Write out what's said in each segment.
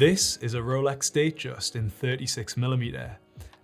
This is a Rolex Datejust in 36mm,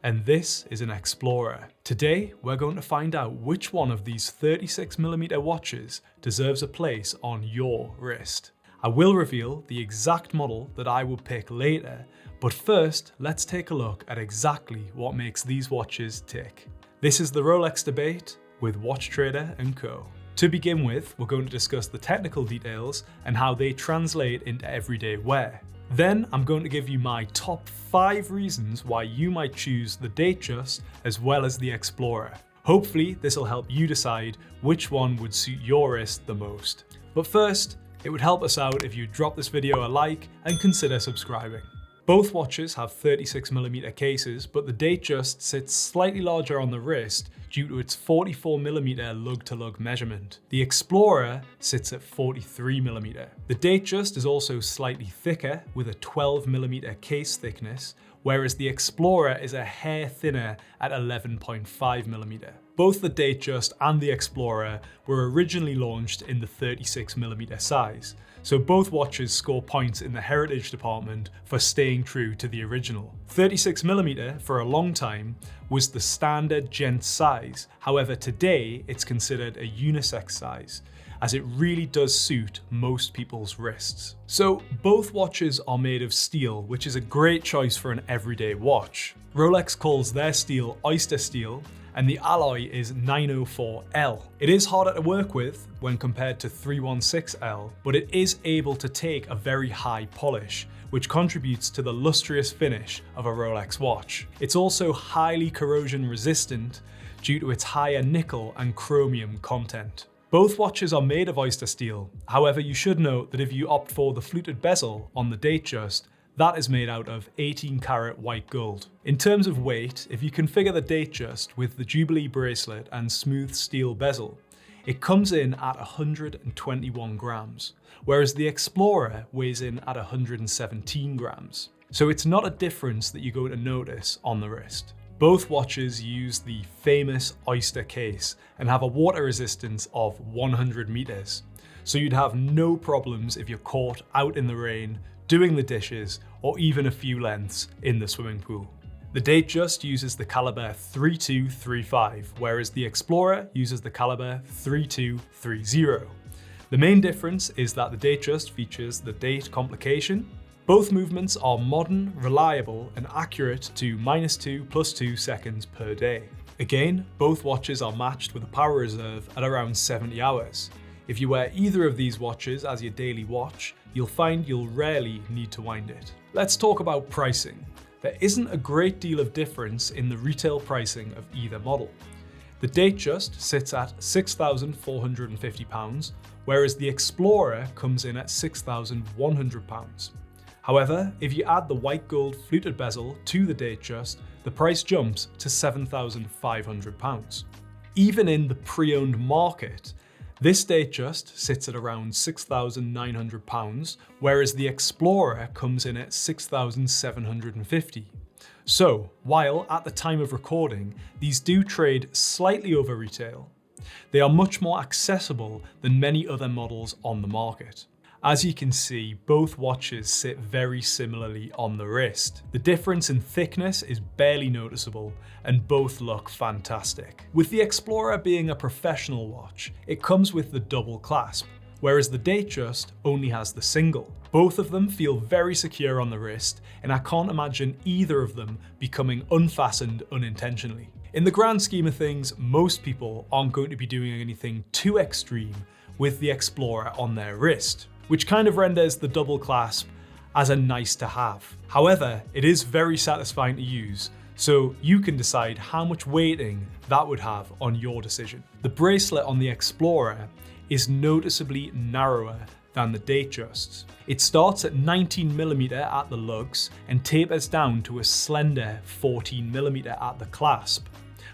and this is an Explorer. Today, we're going to find out which one of these 36mm watches deserves a place on your wrist. I will reveal the exact model that I will pick later, but first, let's take a look at exactly what makes these watches tick. This is the Rolex Debate with Watch Trader & Co. To begin with, we're going to discuss the technical details and how they translate into everyday wear. Then I'm going to give you my top 5 reasons why you might choose the Datejust as well as the Explorer. Hopefully this will help you decide which one would suit your wrist the most. But first, it would help us out if you drop this video a like and consider subscribing. Both watches have 36mm cases, but the Datejust sits slightly larger on the wrist due to its 44mm lug-to-lug measurement. The Explorer sits at 43mm. The Datejust is also slightly thicker with a 12mm case thickness, whereas the Explorer is a hair thinner at 11.5mm. Both the Datejust and the Explorer were originally launched in the 36mm size, so both watches score points in the heritage department for staying true to the original. 36mm for a long time was the standard gent size, however today it's considered a unisex size, as it really does suit most people's wrists. So both watches are made of steel, which is a great choice for an everyday watch. Rolex calls their steel oyster steel, and the alloy is 904L. It is harder to work with when compared to 316L, but it is able to take a very high polish, which contributes to the lustrous finish of a Rolex watch. It's also highly corrosion resistant due to its higher nickel and chromium content. Both watches are made of oyster steel. However, you should note that if you opt for the fluted bezel on the Datejust, that is made out of 18 karat white gold. In terms of weight, if you configure the Datejust with the Jubilee bracelet and smooth steel bezel, it comes in at 121 grams, whereas the Explorer weighs in at 117 grams. So it's not a difference that you're going to notice on the wrist. Both watches use the famous oyster case and have a water resistance of 100 meters. So you'd have no problems if you're caught out in the rain, doing the dishes, or even a few lengths in the swimming pool. The Datejust uses the caliber 3235, whereas the Explorer uses the caliber 3230. The main difference is that the Datejust features the date complication. Both movements are modern, reliable, and accurate to -2 + 2 seconds per day. Again, both watches are matched with a power reserve at around 70 hours. If you wear either of these watches as your daily watch, you'll find you'll rarely need to wind it. Let's talk about pricing. There isn't a great deal of difference in the retail pricing of either model. The Datejust sits at £6,450, whereas the Explorer comes in at £6,100. However, if you add the white gold fluted bezel to the Datejust, the price jumps to £7,500. Even in the pre-owned market, this Datejust sits at around £6,900, whereas the Explorer comes in at £6,750. So, while at the time of recording, these do trade slightly over retail, they are much more accessible than many other models on the market. As you can see, both watches sit very similarly on the wrist. The difference in thickness is barely noticeable, and both look fantastic. With the Explorer being a professional watch, it comes with the double clasp, whereas the Datejust only has the single. Both of them feel very secure on the wrist, and I can't imagine either of them becoming unfastened unintentionally. In the grand scheme of things, most people aren't going to be doing anything too extreme with the Explorer on their wrist, which kind of renders the double clasp as a nice to have. However, it is very satisfying to use, so you can decide how much weighting that would have on your decision. The bracelet on the Explorer is noticeably narrower than the Datejust's. It starts at 19mm at the lugs and tapers down to a slender 14mm at the clasp,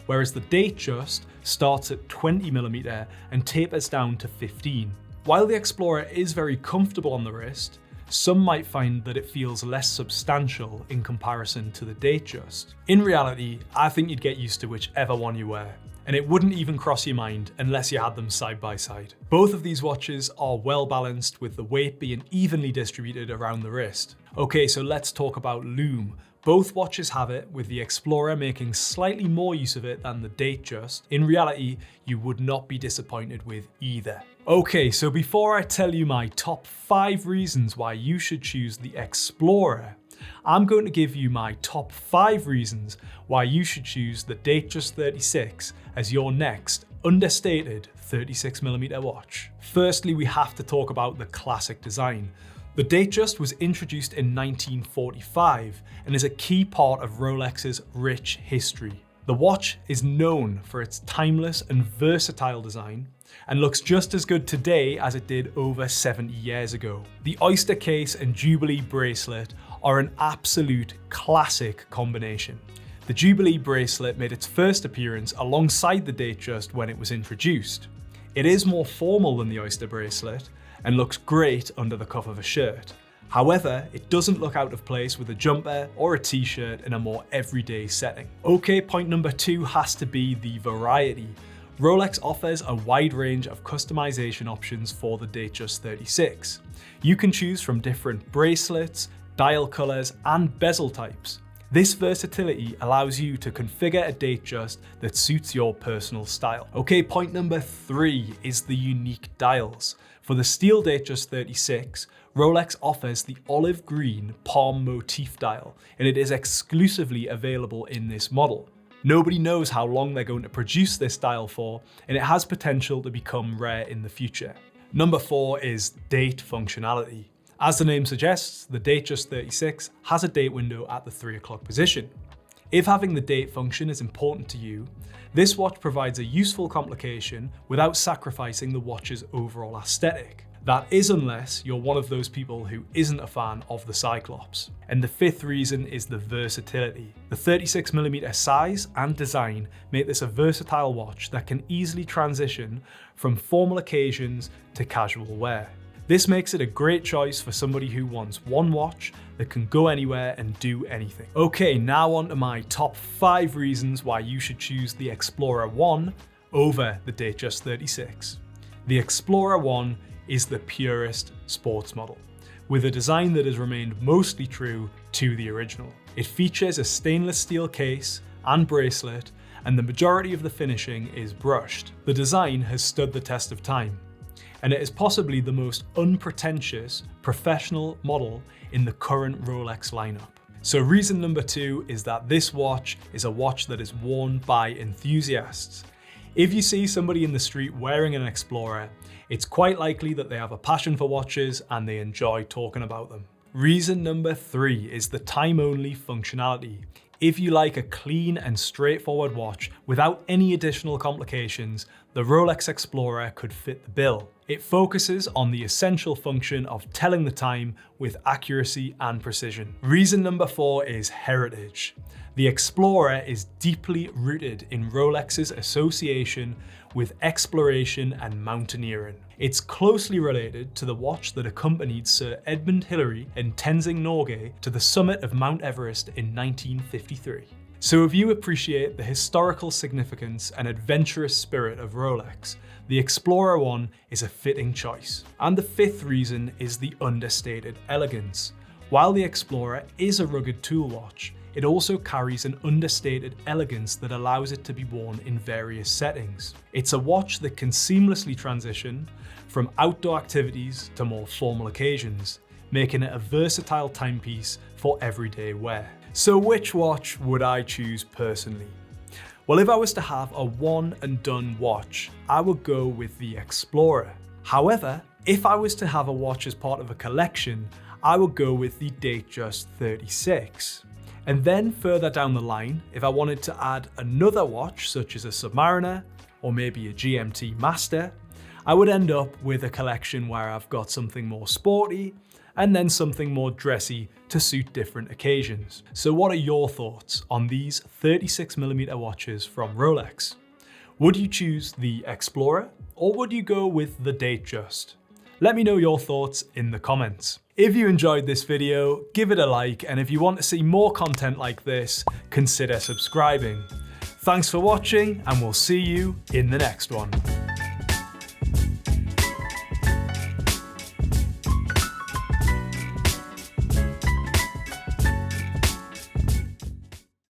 whereas the Datejust starts at 20mm and tapers down to 15. While the Explorer is very comfortable on the wrist, some might find that it feels less substantial in comparison to the Datejust. In reality, I think you'd get used to whichever one you wear, and it wouldn't even cross your mind unless you had them side by side. Both of these watches are well balanced, with the weight being evenly distributed around the wrist. Okay, so let's talk about Lume. Both watches have it, with the Explorer making slightly more use of it than the Datejust. In reality, you would not be disappointed with either. Okay, so before I tell you my top 5 reasons why you should choose the Explorer, I'm going to give you my top 5 reasons why you should choose the Datejust 36 as your next understated 36mm watch. Firstly, we have to talk about the classic design. The Datejust was introduced in 1945 and is a key part of Rolex's rich history. The watch is known for its timeless and versatile design and looks just as good today as it did over 70 years ago. The Oyster case and Jubilee bracelet are an absolute classic combination. The Jubilee bracelet made its first appearance alongside the Datejust when it was introduced. It is more formal than the Oyster bracelet and looks great under the cuff of a shirt. However, it doesn't look out of place with a jumper or a t-shirt in a more everyday setting. Okay, point number 2 has to be the variety. Rolex offers a wide range of customization options for the Datejust 36. You can choose from different bracelets, dial colors, and bezel types. This versatility allows you to configure a Datejust that suits your personal style. Okay, point number 3 is the unique dials. For the steel Datejust 36, Rolex offers the olive green palm motif dial, and it is exclusively available in this model. Nobody knows how long they're going to produce this dial for, and it has potential to become rare in the future. Number 4 is date functionality. As the name suggests, the Datejust 36 has a date window at the 3 o'clock position. If having the date function is important to you, this watch provides a useful complication without sacrificing the watch's overall aesthetic. That is unless you're one of those people who isn't a fan of the Cyclops. And the 5th reason is the versatility. The 36mm size and design make this a versatile watch that can easily transition from formal occasions to casual wear. This makes it a great choice for somebody who wants one watch that can go anywhere and do anything. Okay, now on to my top 5 reasons why you should choose the Explorer 1 over the Datejust 36. The Explorer 1 is the Purist sports model, with a design that has remained mostly true to the original. It features a stainless steel case and bracelet, and the majority of the finishing is brushed. The design has stood the test of time, and it is possibly the most unpretentious professional model in the current Rolex lineup. So reason number 2 is that this watch is a watch that is worn by enthusiasts. If you see somebody in the street wearing an Explorer, it's quite likely that they have a passion for watches and they enjoy talking about them. Reason number 3 is the time-only functionality. If you like a clean and straightforward watch without any additional complications, the Rolex Explorer could fit the bill. It focuses on the essential function of telling the time with accuracy and precision. Reason number 4 is heritage. The Explorer is deeply rooted in Rolex's association with exploration and mountaineering. It's closely related to the watch that accompanied Sir Edmund Hillary and Tenzing Norgay to the summit of Mount Everest in 1953. So if you appreciate the historical significance and adventurous spirit of Rolex, the Explorer 1 is a fitting choice. And the 5th reason is the understated elegance. While the Explorer is a rugged tool watch, it also carries an understated elegance that allows it to be worn in various settings. It's a watch that can seamlessly transition from outdoor activities to more formal occasions, making it a versatile timepiece for everyday wear. So which watch would I choose personally? Well, if I was to have a one and done watch, I would go with the Explorer. However, if I was to have a watch as part of a collection, I would go with the Datejust 36. And then further down the line, if I wanted to add another watch, such as a Submariner or maybe a GMT Master, I would end up with a collection where I've got something more sporty and then something more dressy to suit different occasions. So what are your thoughts on these 36mm watches from Rolex? Would you choose the Explorer or would you go with the Datejust? Let me know your thoughts in the comments. If you enjoyed this video, give it a like, and if you want to see more content like this, consider subscribing. Thanks for watching, and we'll see you in the next one.